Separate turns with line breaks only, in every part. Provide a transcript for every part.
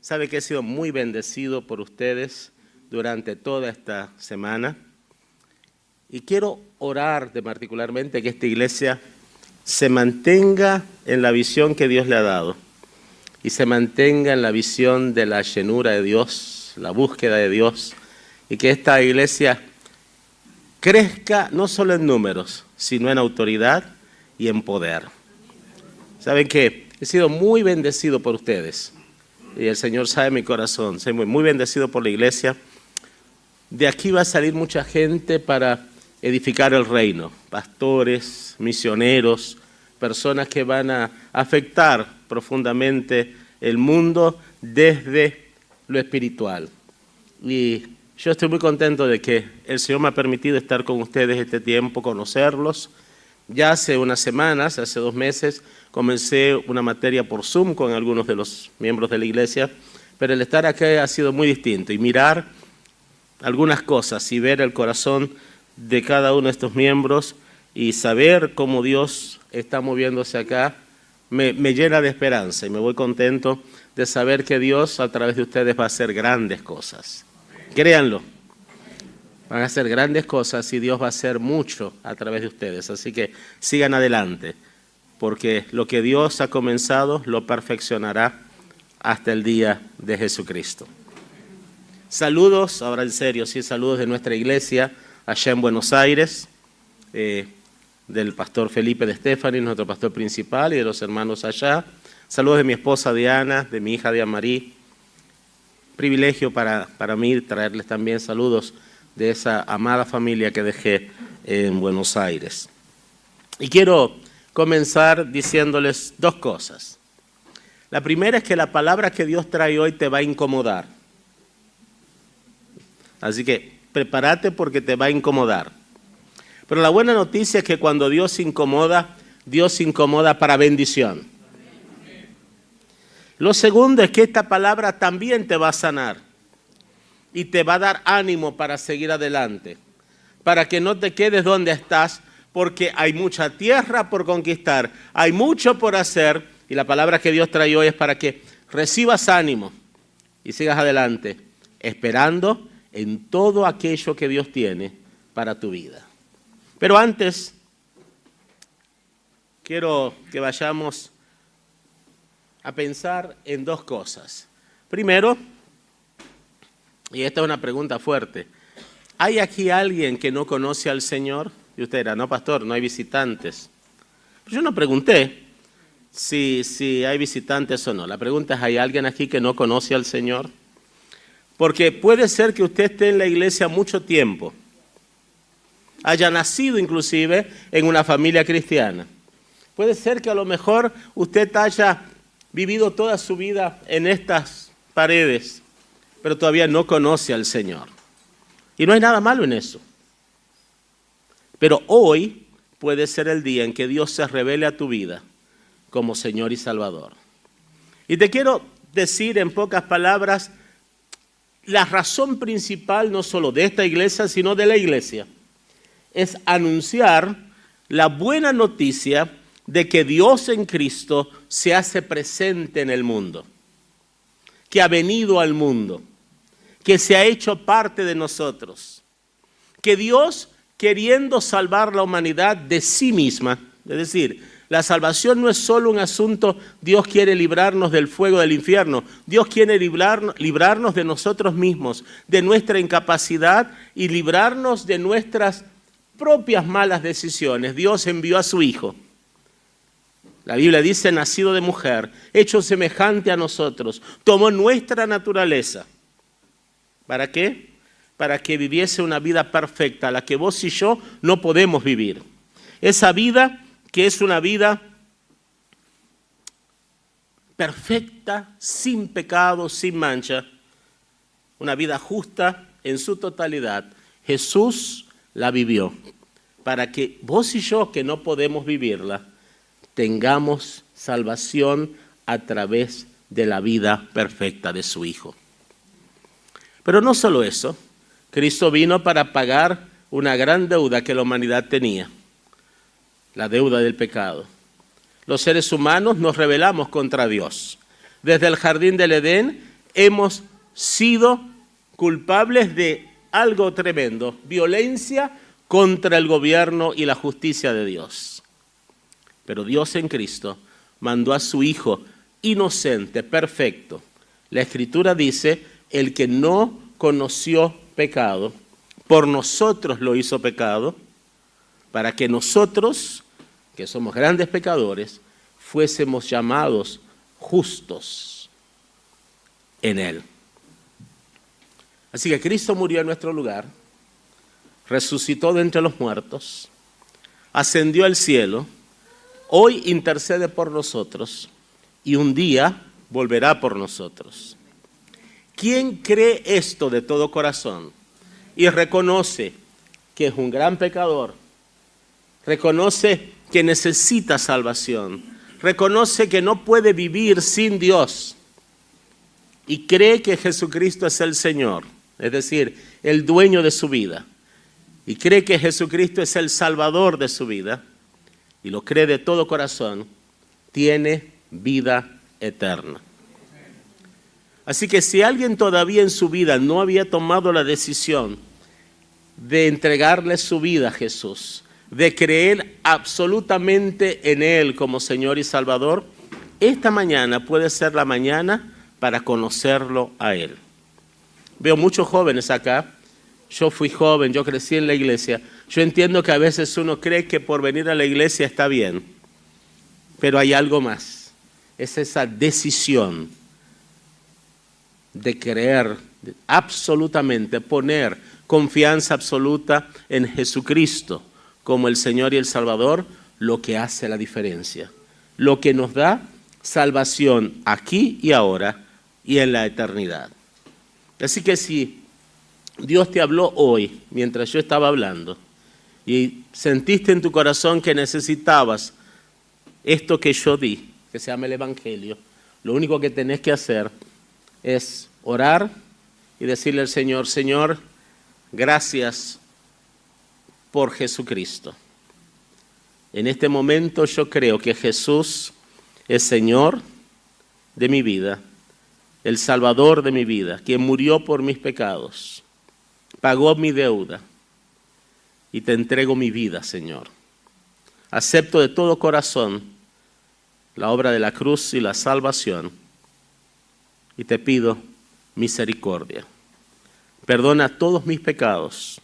Sabe que he sido muy bendecido por ustedes durante toda esta semana. Y quiero orar particularmente que esta iglesia se mantenga en la visión que Dios le ha dado y se mantenga en la visión de la llenura de Dios, la búsqueda de Dios, y que esta iglesia crezca no solo en números, sino en autoridad y en poder. Saben que he sido muy bendecido por ustedes y el Señor sabe mi corazón, soy muy bendecido por la iglesia. De aquí va a salir mucha gente para edificar el reino, pastores, misioneros, personas que van a afectar profundamente el mundo desde lo espiritual. Y yo estoy muy contento de que el Señor me ha permitido estar con ustedes este tiempo, conocerlos. Ya hace unas semanas, hace 2 meses, comencé una materia por Zoom con algunos de los miembros de la iglesia, pero el estar aquí ha sido muy distinto y mirar algunas cosas y ver el corazón de cada uno de estos miembros y saber cómo Dios está moviéndose acá, me llena de esperanza y me voy contento de saber que Dios a través de ustedes va a hacer grandes cosas. Créanlo, van a hacer grandes cosas y Dios va a hacer mucho a través de ustedes. Así que sigan adelante, porque lo que Dios ha comenzado lo perfeccionará hasta el día de Jesucristo. Saludos, ahora en serio, sí, saludos de nuestra iglesia allá en Buenos Aires, del pastor Felipe de Estefani, nuestro pastor principal, y de los hermanos allá. Saludos de mi esposa Diana, de mi hija Diana Marí. Privilegio para mí traerles también saludos de esa amada familia que dejé en Buenos Aires. Y quiero comenzar diciéndoles 2 cosas. La primera es que la palabra que Dios trae hoy te va a incomodar. Así que prepárate porque te va a incomodar. Pero la buena noticia es que cuando Dios incomoda para bendición. Lo segundo es que esta palabra también te va a sanar y te va a dar ánimo para seguir adelante, para que no te quedes donde estás, porque hay mucha tierra por conquistar, hay mucho por hacer, y la palabra que Dios trae hoy es para que recibas ánimo y sigas adelante, esperando en todo aquello que Dios tiene para tu vida. Pero antes, quiero que vayamos a pensar en 2 cosas. Primero, y esta es una pregunta fuerte, ¿hay aquí alguien que no conoce al Señor? Y usted dirá, no, pastor, no hay visitantes. Pero yo no pregunté si hay visitantes o no. La pregunta es, ¿hay alguien aquí que no conoce al Señor? Porque puede ser que usted esté en la iglesia mucho tiempo, haya nacido inclusive en una familia cristiana. Puede ser que a lo mejor usted haya vivido toda su vida en estas paredes, pero todavía no conoce al Señor. Y no hay nada malo en eso. Pero hoy puede ser el día en que Dios se revele a tu vida como Señor y Salvador. Y te quiero decir en pocas palabras la razón principal no solo de esta iglesia, sino de la iglesia, es anunciar la buena noticia de que Dios en Cristo se hace presente en el mundo, que ha venido al mundo, que se ha hecho parte de nosotros, que Dios, queriendo salvar la humanidad de sí misma, es decir, la salvación no es solo un asunto, Dios quiere librarnos del fuego del infierno, Dios quiere librarnos de nosotros mismos, de nuestra incapacidad y librarnos de nuestras propias malas decisiones. Dios envió a su Hijo. La Biblia dice, nacido de mujer, hecho semejante a nosotros, tomó nuestra naturaleza. ¿Para qué? Para que viviese una vida perfecta, la que vos y yo no podemos vivir. Esa vida que es una vida perfecta, sin pecado, sin mancha, una vida justa en su totalidad. Jesús la vivió para que vos y yo, que no podemos vivirla, tengamos salvación a través de la vida perfecta de su Hijo. Pero no solo eso, Cristo vino para pagar una gran deuda que la humanidad tenía, la deuda del pecado. Los seres humanos nos rebelamos contra Dios. Desde el jardín del Edén, hemos sido culpables de algo tremendo, violencia contra el gobierno y la justicia de Dios. Pero Dios en Cristo mandó a su Hijo inocente, perfecto. La Escritura dice, el que no conoció pecado, por nosotros lo hizo pecado, para que nosotros, que somos grandes pecadores, fuésemos llamados justos en Él. Así que Cristo murió en nuestro lugar, resucitó de entre los muertos, ascendió al cielo, hoy intercede por nosotros y un día volverá por nosotros. ¿Quién cree esto de todo corazón y reconoce que es un gran pecador? Reconoce que necesita salvación, reconoce que no puede vivir sin Dios y cree que Jesucristo es el Señor, es decir, el dueño de su vida, y cree que Jesucristo es el Salvador de su vida, y lo cree de todo corazón, tiene vida eterna. Así que si alguien todavía en su vida no había tomado la decisión de entregarle su vida a Jesús, de creer absolutamente en Él como Señor y Salvador, esta mañana puede ser la mañana para conocerlo a Él. Veo muchos jóvenes acá. Yo fui joven, yo crecí en la iglesia. Yo entiendo que a veces uno cree que por venir a la iglesia está bien, pero hay algo más. Es esa decisión de creer absolutamente, poner confianza absoluta en Jesucristo como el Señor y el Salvador, lo que hace la diferencia, lo que nos da salvación aquí y ahora y en la eternidad. Así que si Dios te habló hoy, mientras yo estaba hablando, y sentiste en tu corazón que necesitabas esto que yo di, que se llama el Evangelio, lo único que tenés que hacer es orar y decirle al Señor, Señor, gracias por Jesucristo. En este momento yo creo que Jesús es Señor de mi vida, el Salvador de mi vida, quien murió por mis pecados, pagó mi deuda y te entrego mi vida, Señor. Acepto de todo corazón la obra de la cruz y la salvación y te pido misericordia. Perdona todos mis pecados.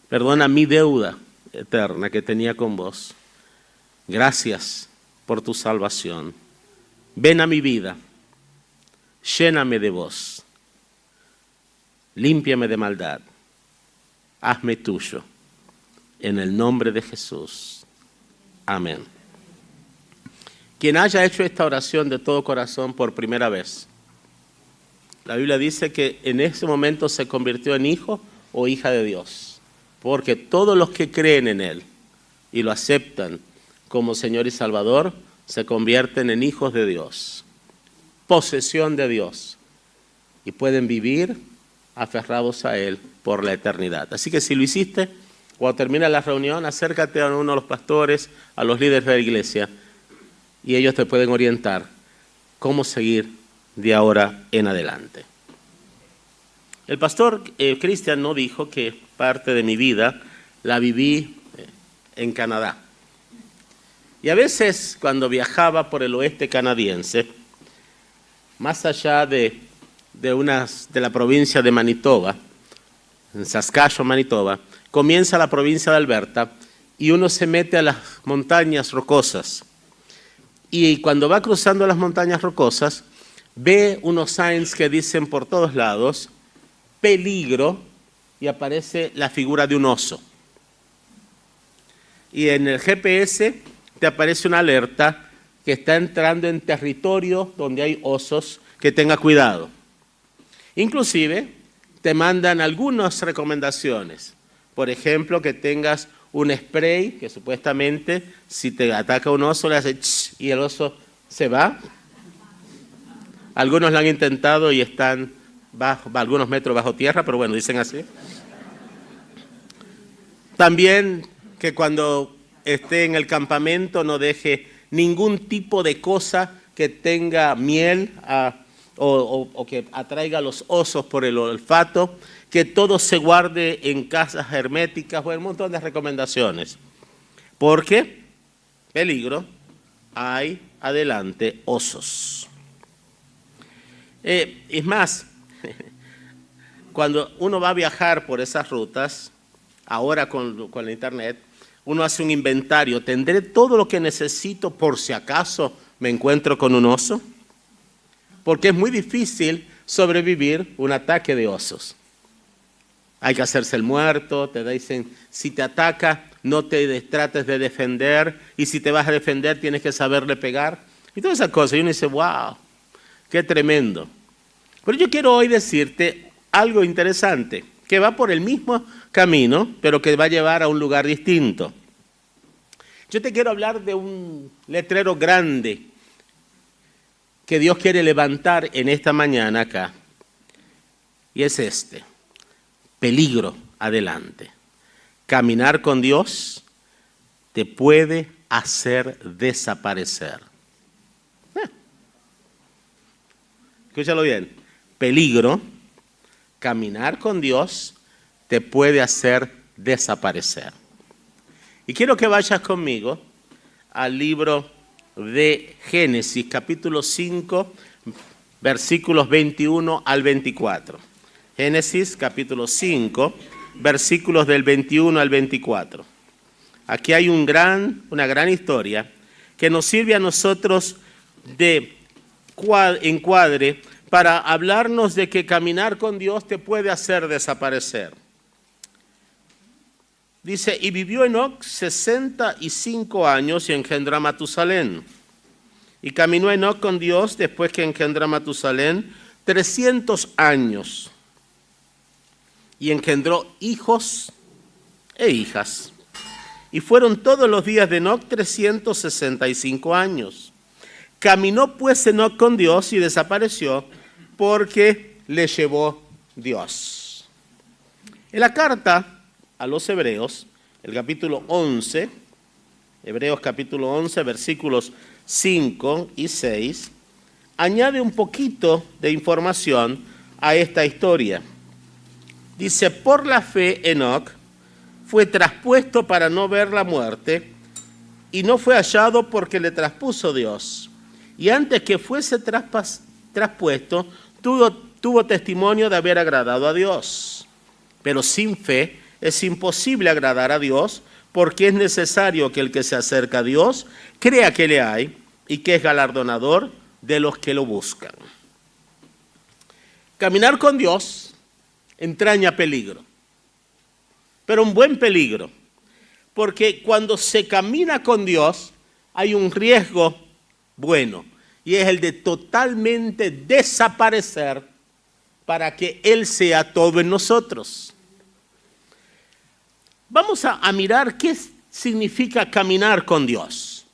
Perdona mi deuda eterna que tenía con vos. Gracias por tu salvación. Ven a mi vida. Lléname de vos. Límpiame de maldad. Hazme tuyo. En el nombre de Jesús. Amén. Quien haya hecho esta oración de todo corazón por primera vez, la Biblia dice que en ese momento se convirtió en hijo o hija de Dios. Porque todos los que creen en Él y lo aceptan como Señor y Salvador, se convierten en hijos de Dios, posesión de Dios, y pueden vivir aferrados a Él por la eternidad. Así que si lo hiciste, cuando termine la reunión, acércate a uno de los pastores, a los líderes de la iglesia, y ellos te pueden orientar cómo seguir de ahora en adelante. El pastor Cristian no dijo que parte de mi vida la viví en Canadá. Y a veces cuando viajaba por el oeste canadiense, más allá de la provincia de Manitoba, en Saskatchewan, Manitoba, comienza la provincia de Alberta y uno se mete a las montañas rocosas. Y cuando va cruzando las montañas rocosas, ve unos signs que dicen por todos lados, peligro, y aparece la figura de un oso. Y en el GPS te aparece una alerta que está entrando en territorio donde hay osos, que tenga cuidado. Inclusive te mandan algunas recomendaciones. Por ejemplo, que tengas un spray que supuestamente si te ataca un oso le hace ch y el oso se va. Algunos lo han intentado y están algunos metros bajo tierra, pero bueno, dicen así. También que cuando esté en el campamento no deje ningún tipo de cosa que tenga miel o que atraiga a los osos por el olfato, que todo se guarde en casas herméticas, o un montón de recomendaciones. Porque, peligro, hay adelante osos. Es más, cuando uno va a viajar por esas rutas, ahora con la internet, uno hace un inventario. ¿Tendré todo lo que necesito por si acaso me encuentro con un oso? Porque es muy difícil sobrevivir un ataque de osos. Hay que hacerse el muerto, te dicen, si te ataca, no te trates de defender, y si te vas a defender, tienes que saberle pegar. Y todas esas cosas. Y uno dice, wow, qué tremendo. Pero yo quiero hoy decirte algo interesante, que va por el mismo camino, pero que va a llevar a un lugar distinto. Yo te quiero hablar de un letrero grande que Dios quiere levantar en esta mañana acá. Y es este: peligro adelante. Caminar con Dios te puede hacer desaparecer. Escúchalo bien. Peligro, caminar con Dios te puede hacer desaparecer. Y quiero que vayas conmigo al libro de Génesis, capítulo 5, versículos 21 al 24. Génesis, capítulo 5, versículos del 21 al 24. Aquí hay una gran historia que nos sirve a nosotros de encuadre para hablarnos de que caminar con Dios te puede hacer desaparecer. Dice, y vivió Enoc 65 años y engendró a Matusalén. Y caminó Enoc con Dios después que engendró a Matusalén 300 años. Y engendró hijos e hijas. Y fueron todos los días de Enoc 365 años. Caminó pues Enoc con Dios y desapareció porque le llevó Dios. En la carta a los Hebreos, el capítulo 11, Hebreos capítulo 11, versículos 5 y 6, añade un poquito de información a esta historia. Dice, por la fe Enoc fue traspuesto para no ver la muerte y no fue hallado porque le traspuso Dios. Y antes que fuese traspuesto, tuvo testimonio de haber agradado a Dios. Pero sin fe es imposible agradar a Dios, porque es necesario que el que se acerca a Dios crea que le hay y que es galardonador de los que lo buscan. Caminar con Dios entraña peligro, pero un buen peligro, porque cuando se camina con Dios hay un riesgo bueno, y es el de totalmente desaparecer para que Él sea todo en nosotros. Vamos a mirar qué significa caminar con Dios.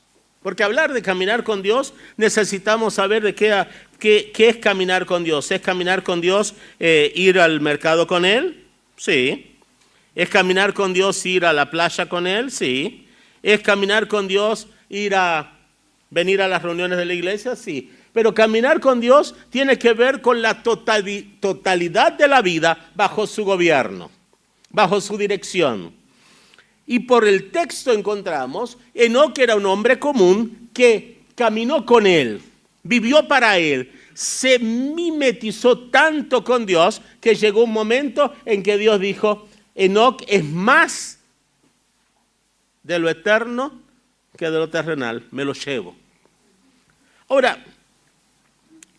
Porque hablar de caminar con Dios, necesitamos saber de qué es caminar con Dios. ¿Es caminar con Dios ir al mercado con Él? Sí. ¿Es caminar con Dios ir a la playa con Él? Sí. ¿Es caminar con Dios venir a las reuniones de la iglesia? Sí. Pero caminar con Dios tiene que ver con la totalidad de la vida bajo su gobierno, bajo su dirección. Y por el texto encontramos, Enoc era un hombre común que caminó con Él, vivió para Él, se mimetizó tanto con Dios que llegó un momento en que Dios dijo, Enoc es más de lo eterno que de lo terrenal, me lo llevo. Ahora,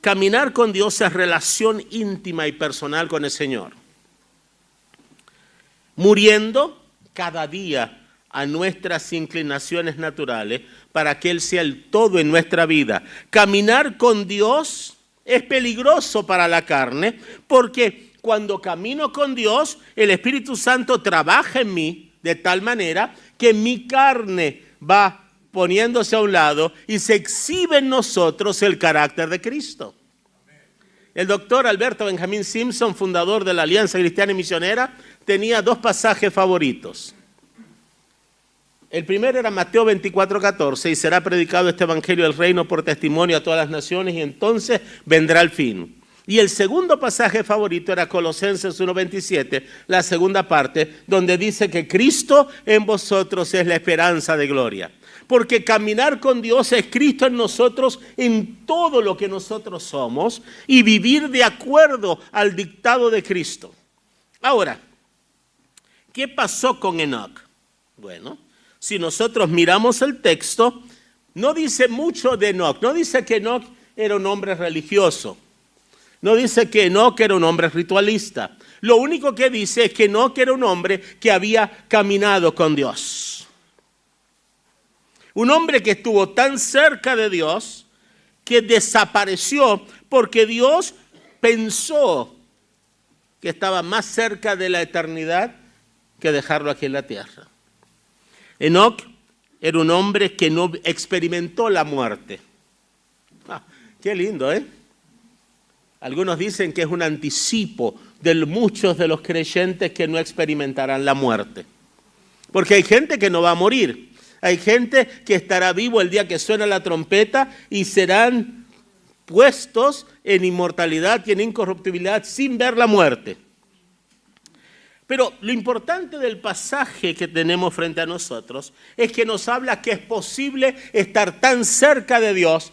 caminar con Dios es relación íntima y personal con el Señor. Muriendo cada día a nuestras inclinaciones naturales para que Él sea el todo en nuestra vida. Caminar con Dios es peligroso para la carne porque cuando camino con Dios, el Espíritu Santo trabaja en mí de tal manera que mi carne va poniéndose a un lado y se exhibe en nosotros el carácter de Cristo. El doctor Alberto Benjamín Simpson, fundador de la Alianza Cristiana y Misionera, tenía dos pasajes favoritos. El primero era Mateo 24:14, y será predicado este evangelio del reino por testimonio a todas las naciones, y entonces vendrá el fin. Y el segundo pasaje favorito era Colosenses 1:27, la segunda parte, donde dice que Cristo en vosotros es la esperanza de gloria. Porque caminar con Dios es Cristo en nosotros en todo lo que nosotros somos y vivir de acuerdo al dictado de Cristo. Ahora, ¿qué pasó con Enoc? Bueno, si nosotros miramos el texto, no dice mucho de Enoc. No dice que Enoc era un hombre religioso. No dice que Enoc era un hombre ritualista. Lo único que dice es que Enoc era un hombre que había caminado con Dios. Un hombre que estuvo tan cerca de Dios que desapareció porque Dios pensó que estaba más cerca de la eternidad que dejarlo aquí en la tierra. Enoc era un hombre que no experimentó la muerte. Qué lindo, ¿eh? Algunos dicen que es un anticipo de muchos de los creyentes que no experimentarán la muerte. Porque hay gente que no va a morir. Hay gente que estará vivo el día que suena la trompeta y serán puestos en inmortalidad y en incorruptibilidad sin ver la muerte. Pero lo importante del pasaje que tenemos frente a nosotros es que nos habla que es posible estar tan cerca de Dios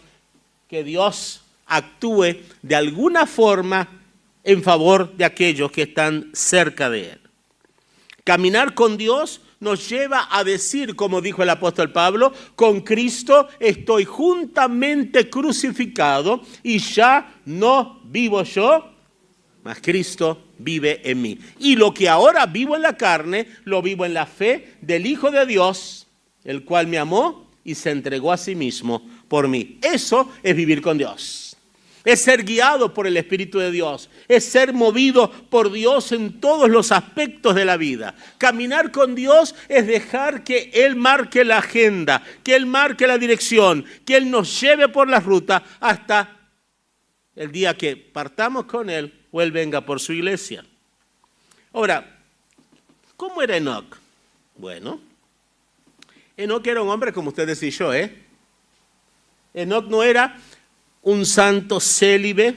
que Dios actúe de alguna forma en favor de aquellos que están cerca de Él. Caminar con Dios nos lleva a decir, como dijo el apóstol Pablo, con Cristo estoy juntamente crucificado y ya no vivo yo, mas Cristo vive en mí. Y lo que ahora vivo en la carne, lo vivo en la fe del Hijo de Dios, el cual me amó y se entregó a sí mismo por mí. Eso es vivir con Dios. Es ser guiado por el Espíritu de Dios. Es ser movido por Dios en todos los aspectos de la vida. Caminar con Dios es dejar que Él marque la agenda, que Él marque la dirección, que Él nos lleve por la ruta hasta el día que partamos con Él o Él venga por su iglesia. Ahora, ¿cómo era Enoc? Bueno, Enoc era un hombre como ustedes y yo, ¿eh? Enoc no era un santo célibe.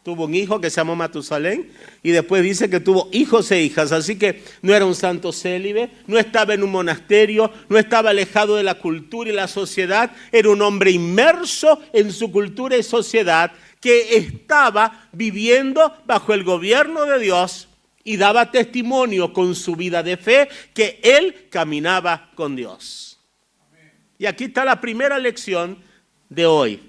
Tuvo un hijo que se llamó Matusalén y después dice que tuvo hijos e hijas, así que no era un santo célibe, no estaba en un monasterio, no estaba alejado de la cultura y la sociedad, era un hombre inmerso en su cultura y sociedad que estaba viviendo bajo el gobierno de Dios y daba testimonio con su vida de fe que él caminaba con Dios. Y aquí está la primera lección de hoy.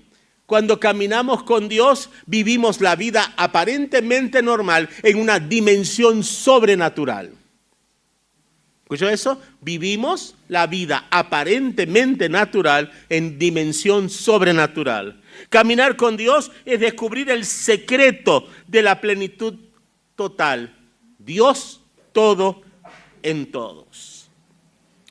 Cuando caminamos con Dios, vivimos la vida aparentemente normal en una dimensión sobrenatural. ¿Escuchó eso? Vivimos la vida aparentemente natural en dimensión sobrenatural. Caminar con Dios es descubrir el secreto de la plenitud total. Dios todo en todos.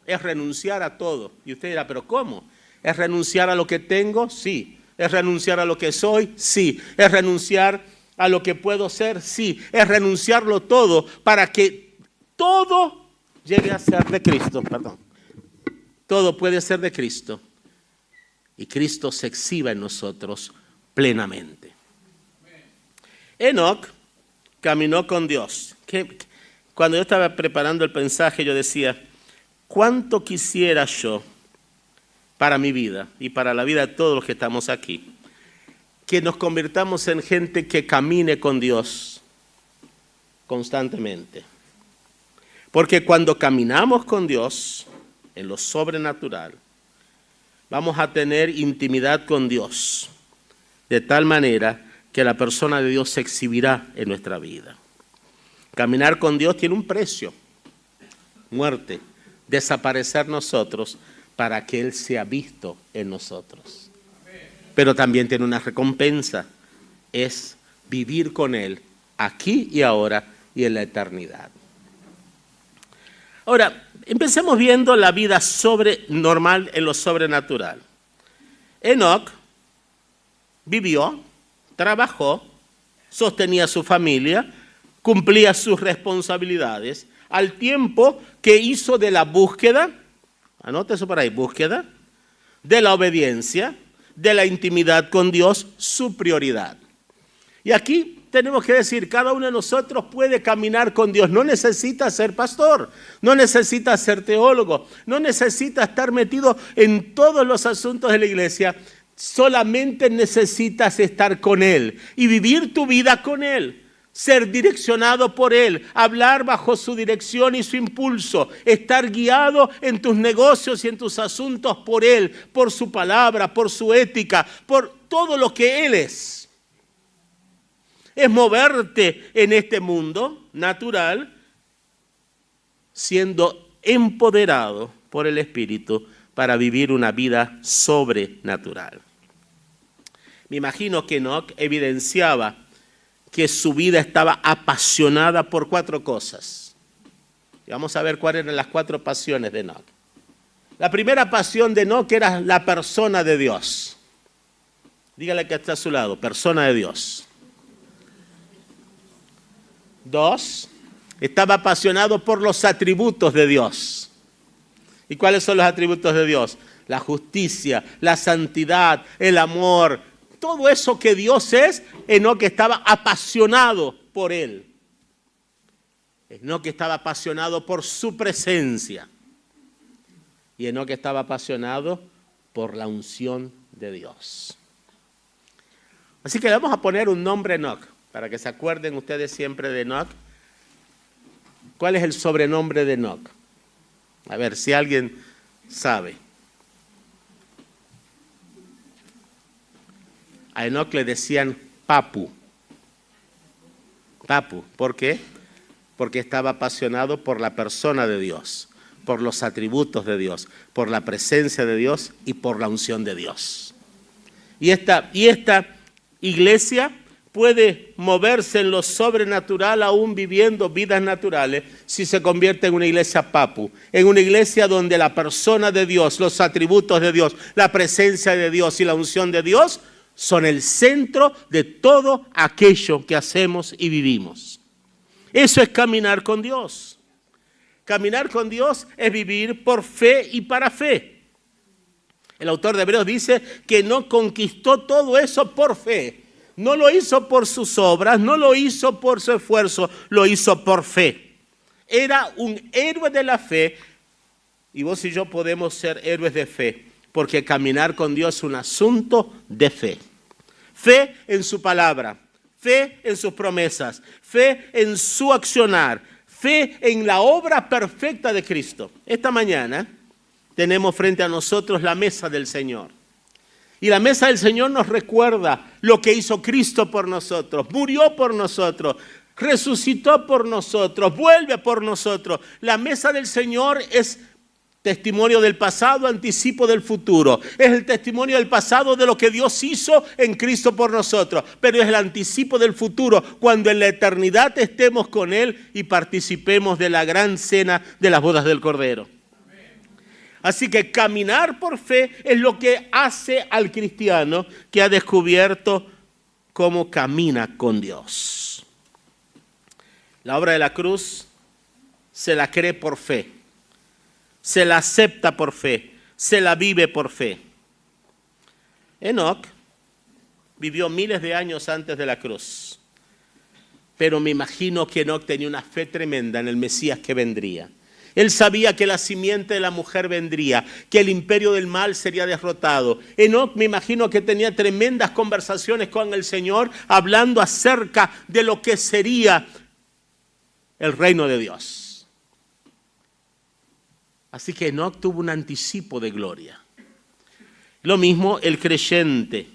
Es renunciar a todo. Y usted dirá, ¿pero cómo? ¿Es renunciar a lo que tengo? Sí. ¿Es renunciar a lo que soy? Sí. ¿Es renunciar a lo que puedo ser? Sí. ¿Es renunciarlo todo para que todo llegue a ser de Cristo? Perdón. Todo puede ser de Cristo. Y Cristo se exhiba en nosotros plenamente. Enoc caminó con Dios. Cuando yo estaba preparando el mensaje, yo decía, ¿cuánto quisiera yo para mi vida y para la vida de todos los que estamos aquí, que nos convirtamos en gente que camine con Dios constantemente? Porque cuando caminamos con Dios en lo sobrenatural, vamos a tener intimidad con Dios, de tal manera que la persona de Dios se exhibirá en nuestra vida. Caminar con Dios tiene un precio, muerte, desaparecer nosotros para que Él sea visto en nosotros. Pero también tiene una recompensa, es vivir con Él aquí y ahora y en la eternidad. Ahora, empecemos viendo la vida normal en lo sobrenatural. Enoc vivió, trabajó, sostenía a su familia, cumplía sus responsabilidades, al tiempo que hizo de la búsqueda, anote eso por ahí, búsqueda, de la obediencia, de la intimidad con Dios, su prioridad. Y aquí tenemos que decir, cada uno de nosotros puede caminar con Dios. No necesita ser pastor, no necesita ser teólogo, no necesita estar metido en todos los asuntos de la iglesia. Solamente necesitas estar con Él y vivir tu vida con Él. Ser direccionado por Él, hablar bajo su dirección y su impulso, estar guiado en tus negocios y en tus asuntos por Él, por su palabra, por su ética, por todo lo que Él es. Es moverte en este mundo natural siendo empoderado por el Espíritu para vivir una vida sobrenatural. Me imagino que Enoc evidenciaba que su vida estaba apasionada por 4 cosas. Y vamos a ver cuáles eran las 4 pasiones de Enoc. La primera pasión de Enoc era la persona de Dios. Dígale que está a su lado, persona de Dios. 2, estaba apasionado por los atributos de Dios. ¿Y cuáles son los atributos de Dios? La justicia, la santidad, el amor. Todo eso que Dios es, Enoc estaba apasionado por Él. Enoc estaba apasionado por su presencia. Y Enoc estaba apasionado por la unción de Dios. Así que le vamos a poner un nombre a Enoc, para que se acuerden ustedes siempre de Enoc. ¿Cuál es el sobrenombre de Enoc? A ver si alguien sabe. A Enoc le decían Papu. Papu, ¿por qué? Porque estaba apasionado por la persona de Dios, por los atributos de Dios, por la presencia de Dios y por la unción de Dios. Y esta iglesia puede moverse en lo sobrenatural aún viviendo vidas naturales si se convierte en una iglesia Papu, en una iglesia donde la persona de Dios, los atributos de Dios, la presencia de Dios y la unción de Dios son el centro de todo aquello que hacemos y vivimos. Eso es caminar con Dios. Caminar con Dios es vivir por fe y para fe. El autor de Hebreos dice que no conquistó todo eso por fe. No lo hizo por sus obras, no lo hizo por su esfuerzo, lo hizo por fe. Era un héroe de la fe y vos y yo podemos ser héroes de fe porque caminar con Dios es un asunto de fe. Fe en su palabra, fe en sus promesas, fe en su accionar, fe en la obra perfecta de Cristo. Esta mañana tenemos frente a nosotros la mesa del Señor. Y la mesa del Señor nos recuerda lo que hizo Cristo por nosotros, murió por nosotros, resucitó por nosotros, vuelve por nosotros. La mesa del Señor es testimonio del pasado, anticipo del futuro. Es el testimonio del pasado de lo que Dios hizo en Cristo por nosotros. Pero es el anticipo del futuro, cuando en la eternidad estemos con Él y participemos de la gran cena de las bodas del Cordero. Así que caminar por fe es lo que hace al cristiano que ha descubierto cómo camina con Dios. La obra de la cruz se la cree por fe. Se la acepta por fe, se la vive por fe. Enoc vivió miles de años antes de la cruz, pero me imagino que Enoc tenía una fe tremenda en el Mesías que vendría. Él sabía que la simiente de la mujer vendría, que el imperio del mal sería derrotado. Enoc me imagino que tenía tremendas conversaciones con el Señor, hablando acerca de lo que sería el reino de Dios. Así que Enoc tuvo un anticipo de gloria. Lo mismo el creyente,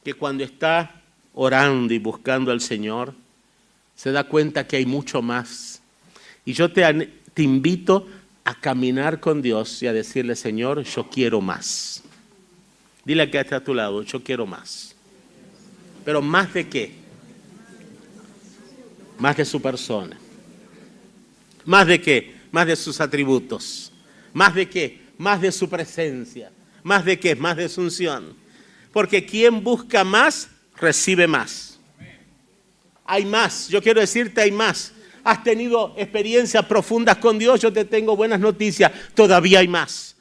que cuando está orando y buscando al Señor, se da cuenta que hay mucho más. Y yo te invito a caminar con Dios y a decirle, Señor, yo quiero más. Dile a que está a tu lado, yo quiero más. ¿Pero más de qué? Más de su persona. ¿Más de qué? Más de sus atributos. ¿Más de qué? Más de su presencia. ¿Más de qué? Más de su unción. Porque quien busca más, recibe más. Hay más. Yo quiero decirte, hay más. has tenido experiencias profundas con Dios, yo te tengo buenas noticias, todavía hay más.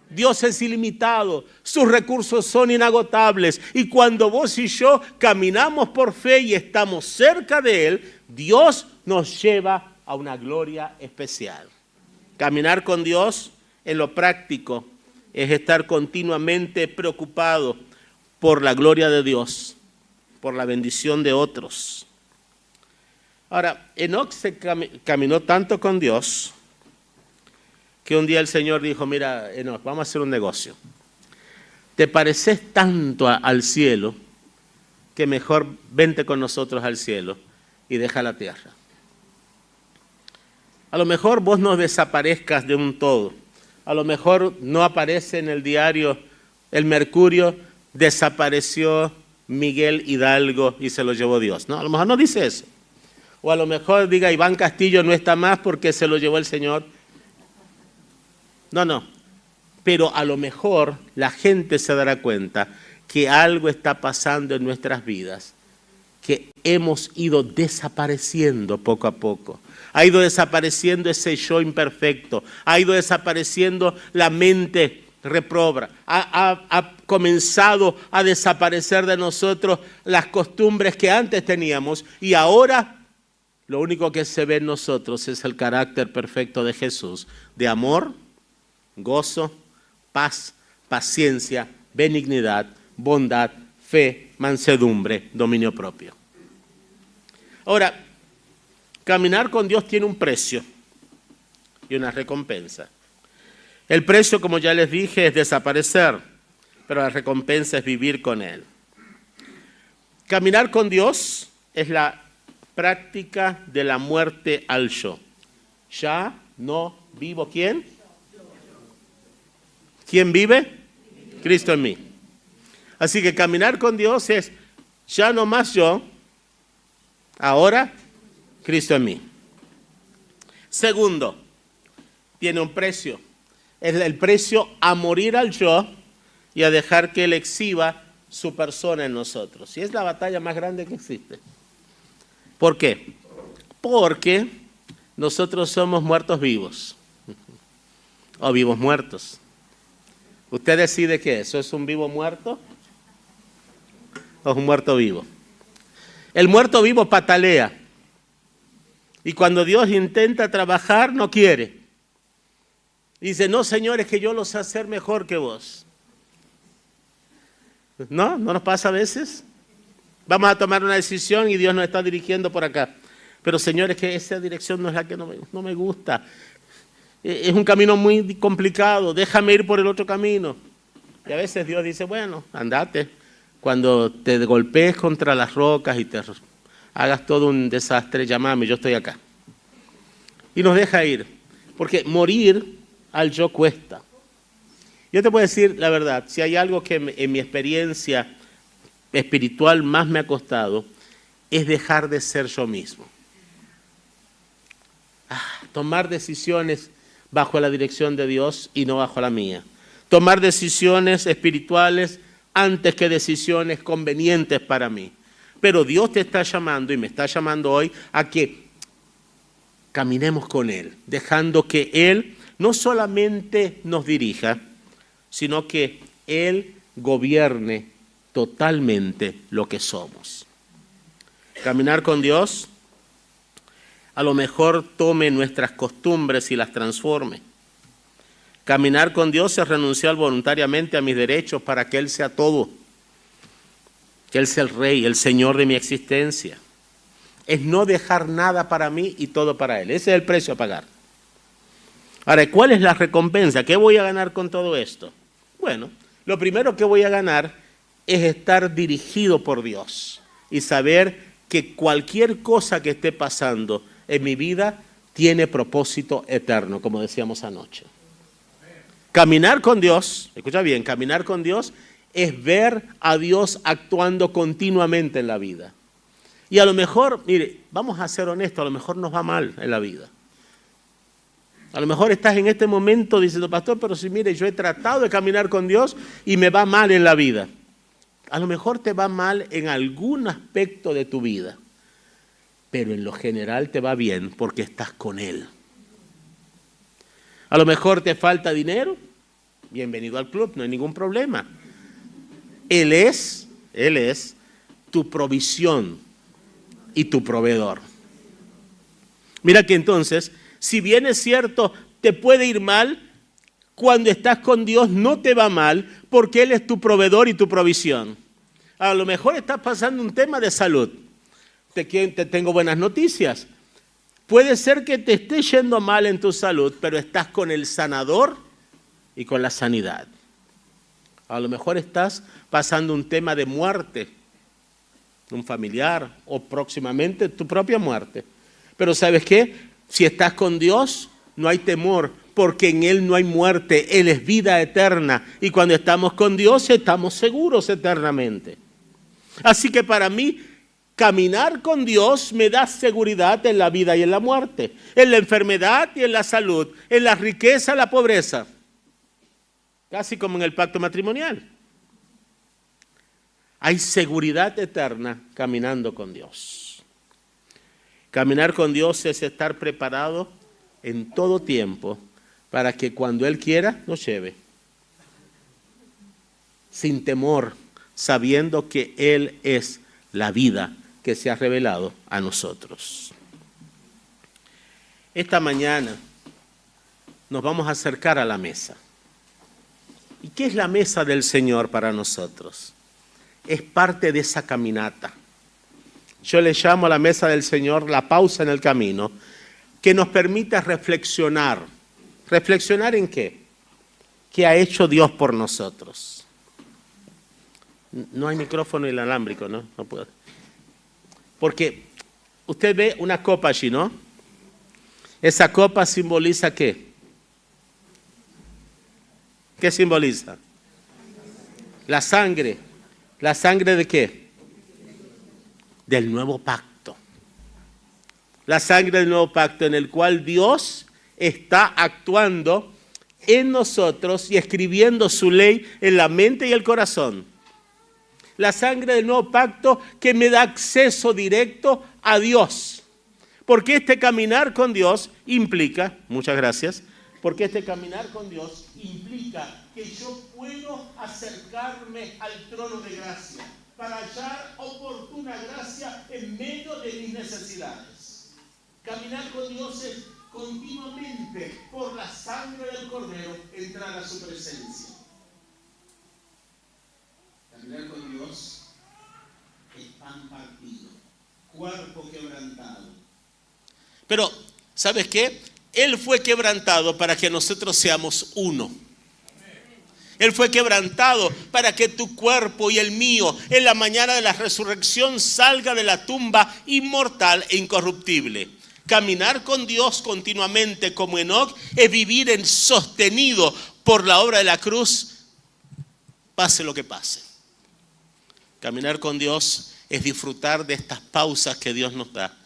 Dios es ilimitado, sus recursos son inagotables y cuando vos y yo caminamos por fe y estamos cerca de Él, Dios nos lleva a una gloria especial. Caminar con Dios en lo práctico es estar continuamente preocupado por la gloria de Dios, por la bendición de otros. Ahora, Enoc se caminó tanto con Dios que un día el Señor dijo, mira, Enoc, vamos a hacer un negocio. Te pareces tanto al cielo que mejor vente con nosotros al cielo y deja la tierra. A lo mejor vos no desaparezcas de un todo. A lo mejor no aparece en el diario El Mercurio, desapareció Miguel Hidalgo y se lo llevó Dios. No, a lo mejor no dice eso. O a lo mejor diga Iván Castillo no está más porque se lo llevó el Señor. No. Pero a lo mejor la gente se dará cuenta que algo está pasando en nuestras vidas, que hemos ido desapareciendo poco a poco. Ha ido desapareciendo ese yo imperfecto, ha ido desapareciendo la mente reprobra, ha comenzado a desaparecer de nosotros las costumbres que antes teníamos y ahora lo único que se ve en nosotros es el carácter perfecto de Jesús, de amor, gozo, paz, paciencia, benignidad, bondad, fe, mansedumbre, dominio propio. Ahora, caminar con Dios tiene un precio y una recompensa. El precio, como ya les dije, es desaparecer, pero la recompensa es vivir con Él. Caminar con Dios es la práctica de la muerte al yo. Ya no vivo, ¿quién? ¿Quién vive? Cristo en mí. Así que caminar con Dios es ya no más yo, ahora Cristo en mí. Segundo, tiene un precio. Es el precio a morir al yo y a dejar que Él exhiba su persona en nosotros. Y es la batalla más grande que existe. ¿Por qué? Porque nosotros somos muertos vivos o vivos muertos. ¿Usted decide qué es? ¿Eso es un vivo muerto o es un muerto vivo? El muerto vivo patalea. Y cuando Dios intenta trabajar, no quiere. Dice, no, Señor, es que yo lo sé hacer mejor que vos. ¿No? ¿No nos pasa a veces? Vamos a tomar una decisión y Dios nos está dirigiendo por acá. Pero, Señor, es que esa dirección no es la que no me gusta. Es un camino muy complicado, déjame ir por el otro camino. Y a veces Dios dice, bueno, andate. Cuando te golpees contra las rocas y te hagas todo un desastre, llámame, yo estoy acá. Y nos deja ir, porque morir al yo cuesta. Yo te puedo decir la verdad, si hay algo que en mi experiencia espiritual más me ha costado, es dejar de ser yo mismo. Tomar decisiones bajo la dirección de Dios y no bajo la mía. Tomar decisiones espirituales antes que decisiones convenientes para mí. Pero Dios te está llamando y me está llamando hoy a que caminemos con Él, dejando que Él no solamente nos dirija, sino que Él gobierne totalmente lo que somos. Caminar con Dios a lo mejor tome nuestras costumbres y las transforme. Caminar con Dios es renunciar voluntariamente a mis derechos para que Él sea todo, que Él sea el Rey, el Señor de mi existencia. Es no dejar nada para mí y todo para Él. Ese es el precio a pagar. Ahora, ¿cuál es la recompensa? ¿Qué voy a ganar con todo esto? Bueno, lo primero que voy a ganar es estar dirigido por Dios y saber que cualquier cosa que esté pasando en mi vida tiene propósito eterno, como decíamos anoche. Caminar con Dios, escucha bien, caminar con Dios es ver a Dios actuando continuamente en la vida. Y a lo mejor, mire, vamos a ser honestos, a lo mejor nos va mal en la vida. A lo mejor estás en este momento diciendo, pastor, pero si mire, yo he tratado de caminar con Dios y me va mal en la vida. A lo mejor te va mal en algún aspecto de tu vida. pero en lo general te va bien porque estás con Él. A lo mejor te falta dinero, bienvenido al club, no hay ningún problema. Él es tu provisión y tu proveedor. Mira que entonces, si bien es cierto, te puede ir mal, cuando estás con Dios no te va mal porque Él es tu proveedor y tu provisión. A lo mejor estás pasando un tema de salud. Te tengo buenas noticias. Puede ser que te esté yendo mal en tu salud, pero estás con el sanador y con la sanidad. A lo mejor estás pasando un tema de muerte, un familiar o próximamente tu propia muerte. Pero ¿sabes qué? Si estás con Dios, no hay temor, porque en Él no hay muerte, Él es vida eterna. Y cuando estamos con Dios, estamos seguros eternamente. Así que para mí, caminar con Dios me da seguridad en la vida y en la muerte, en la enfermedad y en la salud, en la riqueza y la pobreza. Casi como en el pacto matrimonial. Hay seguridad eterna caminando con Dios. Caminar con Dios es estar preparado en todo tiempo para que cuando Él quiera nos lleve. Sin temor, sabiendo que Él es la vida que se ha revelado a nosotros. Esta mañana nos vamos a acercar a la mesa. ¿Y qué es la mesa del Señor para nosotros? Es parte de esa caminata. Yo le llamo a la mesa del Señor la pausa en el camino, que nos permite reflexionar. ¿Reflexionar en qué? ¿Qué ha hecho Dios por nosotros? No hay micrófono inalámbrico, ¿no? No puedo. Porque usted ve una copa allí, ¿no? Esa copa simboliza ¿qué? ¿Qué simboliza? La sangre. ¿La sangre de qué? Del nuevo pacto. La sangre del nuevo pacto en el cual Dios está actuando en nosotros y escribiendo su ley en la mente y el corazón. La sangre del nuevo pacto que me da acceso directo a Dios. Porque este caminar con Dios implica, muchas gracias, porque este caminar con Dios implica que yo puedo acercarme al trono de gracia para hallar oportuna gracia en medio de mis necesidades. Caminar con Dios es continuamente, por la sangre del Cordero, entrar a su presencia. Caminar con Dios es pan partido, cuerpo quebrantado. Pero, ¿sabes qué? Él fue quebrantado para que nosotros seamos uno. Él fue quebrantado para que tu cuerpo y el mío en la mañana de la resurrección salga de la tumba inmortal e incorruptible. Caminar con Dios continuamente como Enoc es vivir en sostenido por la obra de la cruz, pase lo que pase. Caminar con Dios es disfrutar de estas pausas que Dios nos da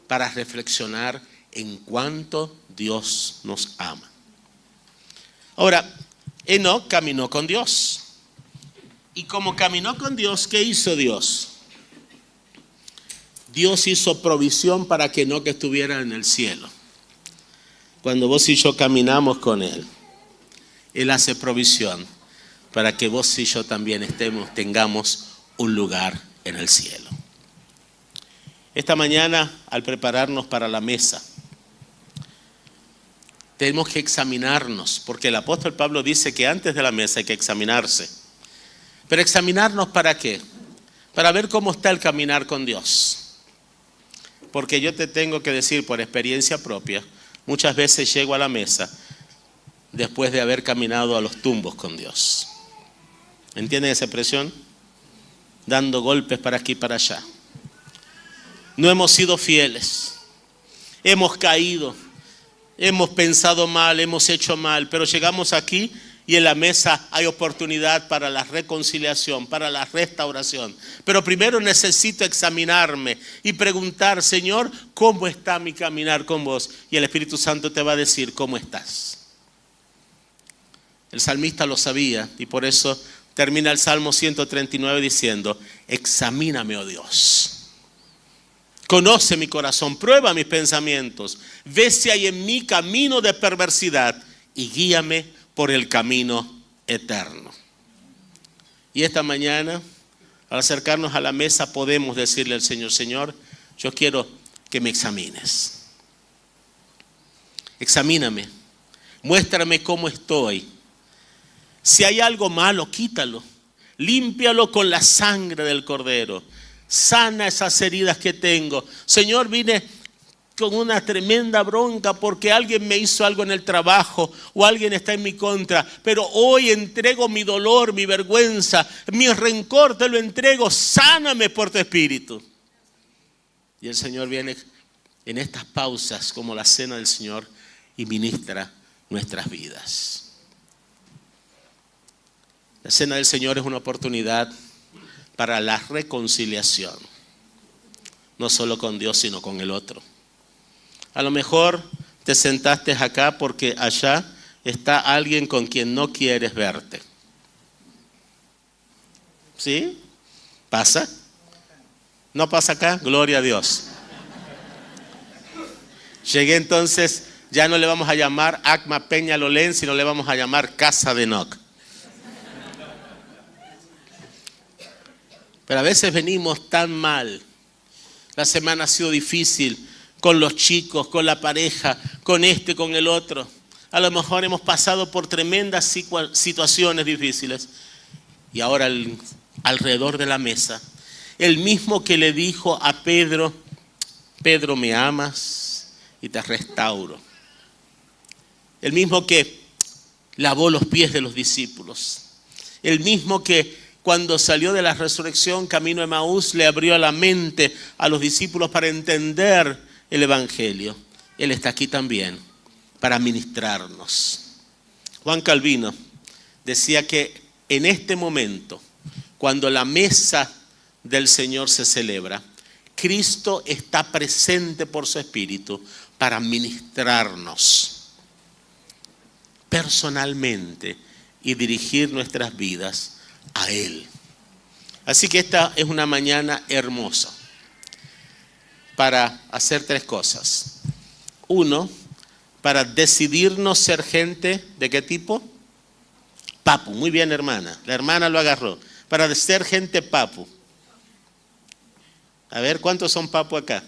para reflexionar en cuánto Dios nos ama. Ahora, Enoc caminó con Dios. Y como caminó con Dios, ¿qué hizo Dios? Dios hizo provisión para que Enoc estuviera en el cielo. Cuando vos y yo caminamos con Él, Él hace provisión para que vos y yo también tengamos un lugar en el cielo. Esta mañana, al prepararnos para la mesa, tenemos que examinarnos, porque el apóstol Pablo dice que antes de la mesa hay que examinarse. Pero examinarnos ¿para qué? Para ver cómo está el caminar con Dios. Porque yo te tengo que decir por experiencia propia, muchas veces llego a la mesa después de haber caminado a los tumbos con Dios. ¿Entienden esa expresión? Dando golpes para aquí y para allá. No hemos sido fieles. Hemos caído. Hemos pensado mal, hemos hecho mal, pero llegamos aquí y en la mesa hay oportunidad para la reconciliación, para la restauración. Pero primero necesito examinarme y preguntar, Señor, ¿cómo está mi caminar con vos? Y el Espíritu Santo te va a decir cómo estás. El salmista lo sabía y por eso termina el Salmo 139 diciendo, examíname, oh Dios. Conoce mi corazón, prueba mis pensamientos, ve si hay en mí camino de perversidad y guíame por el camino eterno. Y esta mañana, al acercarnos a la mesa, podemos decirle al Señor: Señor, yo quiero que me examines. Examíname, muéstrame cómo estoy. Si hay algo malo, quítalo, límpialo con la sangre del Cordero. Sana esas heridas que tengo. Señor, vine con una tremenda bronca porque alguien me hizo algo en el trabajo o alguien está en mi contra, pero hoy entrego mi dolor, mi vergüenza, mi rencor, te lo entrego. Sáname por tu Espíritu. Y el Señor viene en estas pausas como la cena del Señor y ministra nuestras vidas. La cena del Señor es una oportunidad para la reconciliación, no solo con Dios, sino con el otro. A lo mejor te sentaste acá porque allá está alguien con quien no quieres verte. ¿Sí? ¿Pasa? ¿No pasa acá? Gloria a Dios. Llegué entonces, ya no le vamos a llamar Acma Peña Lolén, sino le vamos a llamar Casa de Enoc. Pero a veces venimos tan mal. La semana ha sido difícil con los chicos, con la pareja, con este, con el otro. A lo mejor hemos pasado por tremendas situaciones difíciles. Y ahora alrededor de la mesa, el mismo que le dijo a Pedro: Pedro, me amas y te restauro. El mismo que lavó los pies de los discípulos. El mismo que cuando salió de la resurrección camino a Emaús le abrió la mente a los discípulos para entender el Evangelio. Él está aquí también para ministrarnos. Juan Calvino decía que en este momento, cuando la mesa del Señor se celebra, Cristo está presente por su Espíritu para ministrarnos personalmente y dirigir nuestras vidas a Él. Así que esta es una mañana hermosa para hacer tres cosas. Uno, para decidirnos ser gente ¿de qué tipo? Papu. Muy bien, hermana. La hermana lo agarró. Para ser gente papu. A ver, ¿cuántos son papu acá?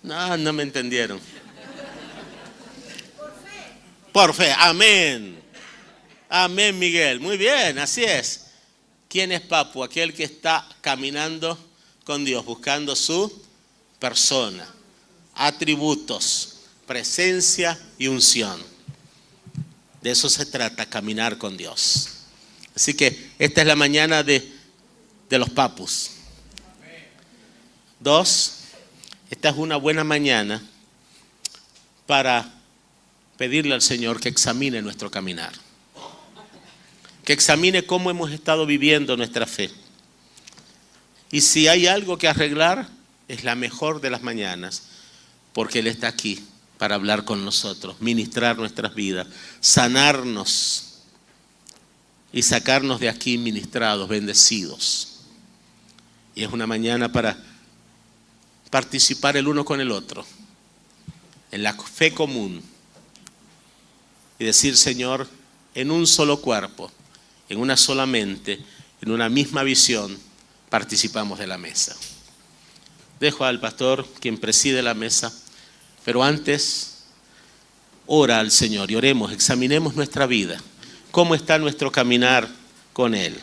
No me entendieron. Por fe. Amén. Amén, Miguel. Muy bien, así es. ¿Quién es papu? Aquel que está caminando con Dios, buscando su persona, atributos, presencia y unción. De eso se trata, caminar con Dios. Así que esta es la mañana de los papus. Dos, esta es una buena mañana para pedirle al Señor que examine nuestro caminar. Que examine cómo hemos estado viviendo nuestra fe. Y si hay algo que arreglar, es la mejor de las mañanas, porque Él está aquí para hablar con nosotros, ministrar nuestras vidas, sanarnos y sacarnos de aquí ministrados, bendecidos. Y es una mañana para participar el uno con el otro en la fe común y decir: Señor, en un solo cuerpo, en una sola mente, en una misma visión, participamos de la mesa. Dejo al pastor, quien preside la mesa, pero antes, ora al Señor y oremos, examinemos nuestra vida, cómo está nuestro caminar con Él.